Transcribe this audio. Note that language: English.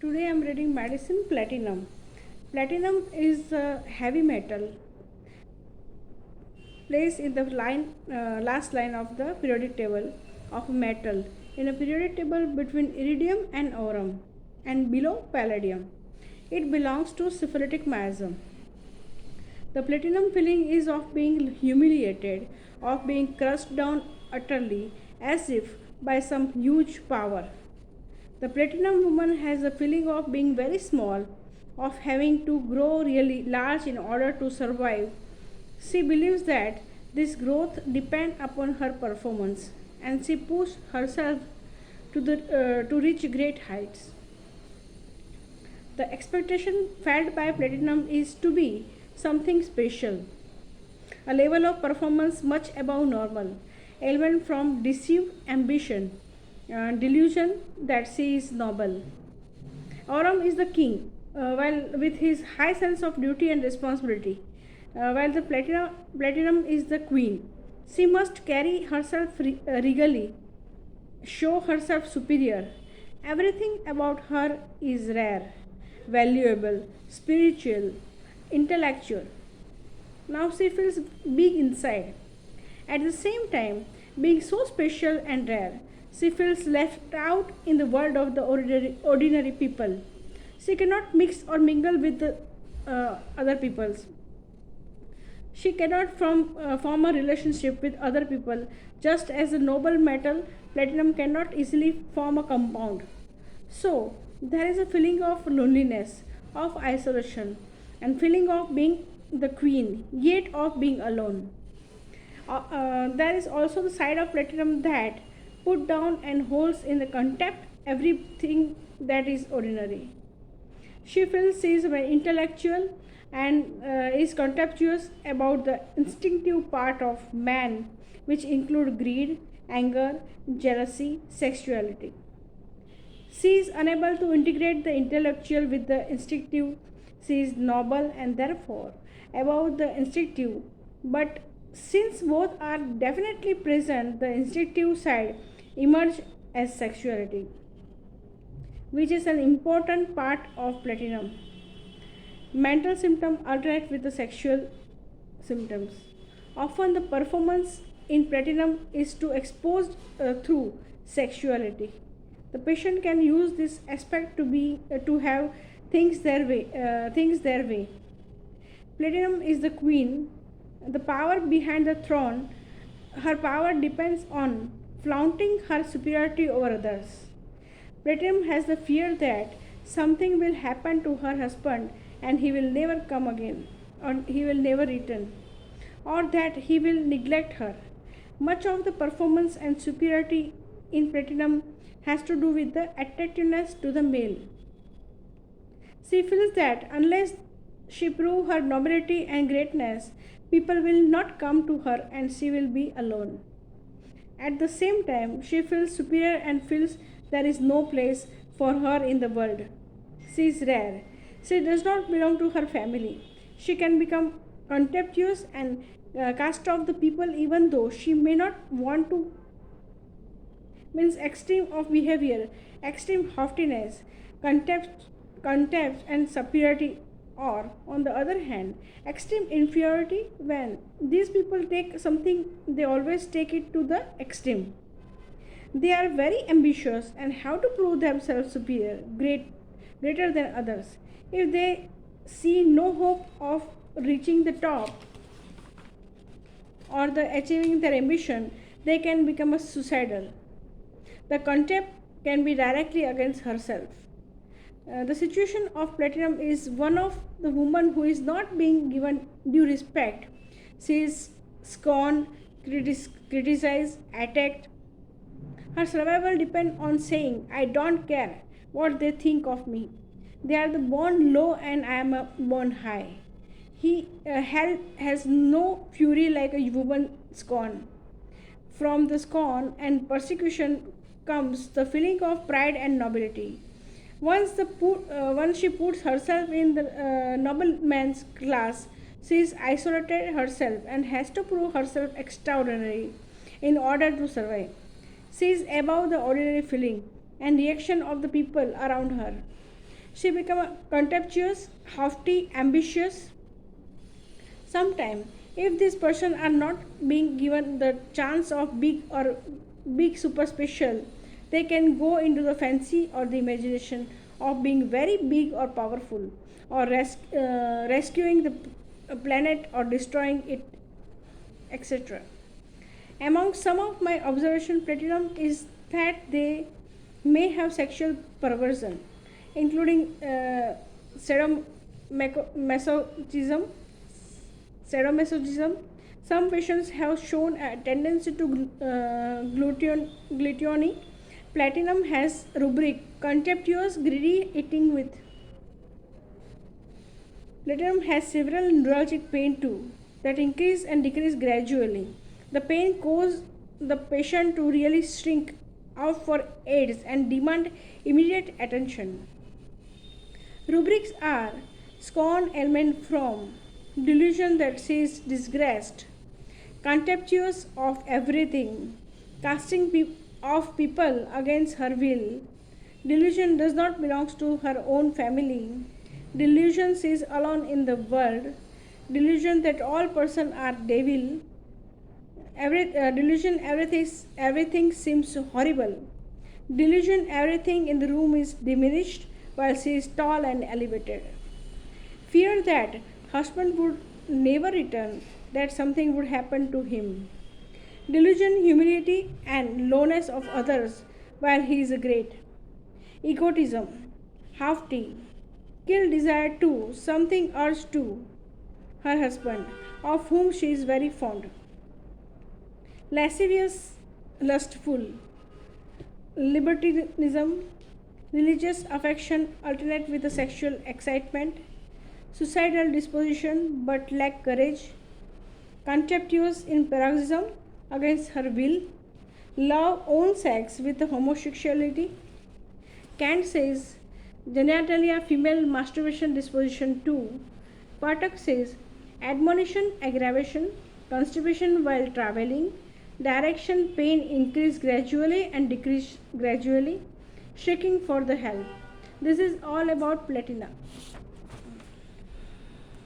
Today I am reading Medicine Platinum. Platinum is a heavy metal placed in the last line of the periodic table of metal in a periodic table between iridium and aurum and below palladium. It belongs to syphilitic miasm. The platinum feeling is of being humiliated, of being crushed down utterly as if by some huge power. The platinum woman has a feeling of being very small, of having to grow really large in order to survive. She believes that this growth depends upon her performance and she pushes herself to reach great heights. The expectation felt by platinum is to be something special, a level of performance much above normal, element from deceived ambition, delusion that she is noble. Aurum is the king, while with his high sense of duty and responsibility, while the platinum is the queen. She must carry herself regally, show herself superior. Everything about her is rare, valuable, spiritual, intellectual. Now she feels big inside. At the same time, being so special and rare, she feels left out in the world of the ordinary people. She cannot mix or mingle with the other peoples. She cannot form a relationship with other people, just as a noble metal, platinum cannot easily form a compound. So, there is a feeling of loneliness, of isolation, and feeling of being the queen, yet of being alone. There is also the side of platinum that put down and holds in the contempt everything that is ordinary. She feels she is very intellectual and is contemptuous about the instinctive part of man, which include greed, anger, jealousy, sexuality. She is unable to integrate the intellectual with the instinctive. She is noble and therefore above the instinctive. But since both are definitely present, the instinctive side emerges as sexuality, which is an important part of platinum. Mental symptoms alternate with the sexual symptoms. Often, the performance in platinum is to expose through sexuality. The patient can use this aspect to have things their way. Platinum is the queen, the power behind the throne. Her power depends on flaunting her superiority over others. Platinum has the fear that something will happen to her husband and he will never come again, or he will never return, or that he will neglect her. Much of the performance and superiority in platinum has to do with the attractiveness to the male. She feels that unless she proves her nobility and greatness, people will not come to her and she will be alone. At the same time, she feels superior and feels there is no place for her in the world. She is rare. She does not belong to her family. She can become contemptuous and cast off the people even though she may not want to. Means extreme of behavior, extreme haughtiness, contempt, contempt and superiority, or on the other hand, extreme inferiority. When these people take something, they always take it to the extreme. They are very ambitious and have to prove themselves superior, greater than others. If they see no hope of reaching the top or the achieving their ambition, they can become a suicidal. The contempt can be directly against herself. The situation of platinum is one of the woman who is not being given due respect. She is scorned, criticized, attacked. Her survival depends on saying, I don't care what they think of me. They are the born low and I am born high. Hell has no fury like a woman scorn. From the scorn and persecution comes the feeling of pride and nobility. Once she puts herself in the nobleman's class, she is isolated herself and has to prove herself extraordinary in order to survive. She is above the ordinary feeling and reaction of the people around her. She become contemptuous, haughty, ambitious. Sometimes, if this person are not being given the chance of big super special, they can go into the fancy or the imagination of being very big or powerful, or rescuing the planet or destroying it, etc. Among some of my observation platinum is that they may have sexual perversion, including sadomasochism. Sadomasochism. Some patients have shown a tendency to gluttony. Platinum has rubric contemptuous greedy eating with. Platinum has several neuralgic pain too that increase and decrease gradually. The pain causes the patient to really shrink out for aids and demand immediate attention. Rubrics are scorn element from, delusion that says disgraced, contemptuous of everything, casting of people against her will, delusion does not belong to her own family, delusion she is alone in the world, delusion that all persons are devil, delusion everything seems horrible, delusion everything in the room is diminished while she is tall and elevated, fear that husband would never return, that something would happen to him, delusion humility and lowness of others while he is great, egotism, haughty, kill desire to, something urge to her husband, of whom she is very fond, lascivious, lustful, libertinism, religious affection alternate with the sexual excitement, suicidal disposition but lack courage, contemptuous in paroxysm against her will, love own sex with homosexuality. Kant says genitalia female masturbation disposition 2. Patak says admonition aggravation, constipation while traveling, direction pain increase gradually and decrease gradually, shaking for the help. This is all about platina.